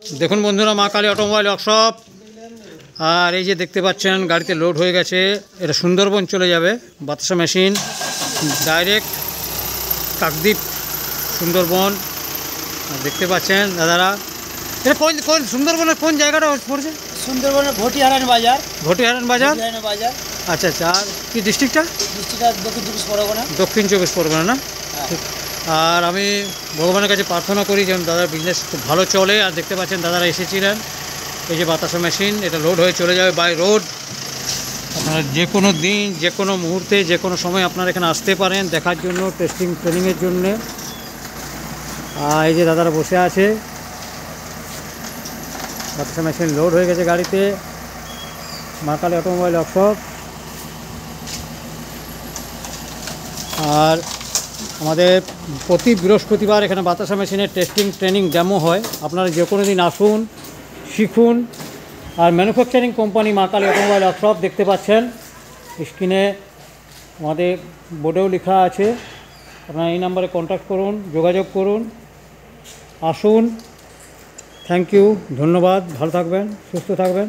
দেখুন বন্ধুরা, মা কালী অটোমোবাইল ওয়ার্কশপ। আর এই যে দেখতে পাচ্ছেন গাড়িতে লোড হয়ে গেছে, এটা সুন্দরবন চলে যাবে। বাতাসা মেশিন ডাইরেক্ট কাকদ্বীপ সুন্দরবন। দেখতে পাচ্ছেন দাদারা, এটা কোন সুন্দরবনের কোন জায়গাটা পড়ছে? সুন্দরবনের ঘটিহারান বাজার। ঘটিহারান বাজার, বাজার। আচ্ছা আচ্ছা। আর কি ডিস্ট্রিক্টটা? ডিস্ট্রিক্টটা দক্ষিণ চব্বিশ পরগনা। দক্ষিণ চব্বিশ পরগনা না? ঠিক। আর আমি ভগবানের কাছে প্রার্থনা করি যেন দাদার বিজনেস খুব ভালো চলে। আর দেখতে পাচ্ছেন দাদারা এসেছিলেন, এই যে বাতাসা মেশিন, এটা লোড হয়ে চলে যাবে বাই রোড। আপনারা যে কোনো দিন, যে কোনো মুহূর্তে, যে কোনো সময় আপনারা এখানে আসতে পারেন দেখার জন্য, টেস্টিং ট্রেনিংয়ের জন্যে। আর এই যে দাদারা বসে আছে, বাতাসা মেশিন লোড হয়ে গেছে গাড়িতে। মা কালী অটোমোবাইল ওয়ার্কশপ। আর আমাদের প্রতি বৃহস্পতিবার এখানে বাতাসা মেশিনের টেস্টিং ট্রেনিং ডেমো হয়। আপনারা যে কোনো দিন আসুন, শিখুন। আর ম্যানুফ্যাকচারিং কোম্পানি মা কালী অটোমোবাইল ওয়ার্কশপ দেখতে পাচ্ছেন স্ক্রিনে, আমাদের বোর্ডেও লেখা আছে। আপনারা এই নাম্বারে কন্ট্যাক্ট করুন, যোগাযোগ করুন, আসুন। থ্যাংক ইউ, ধন্যবাদ। ভালো থাকবেন, সুস্থ থাকবেন।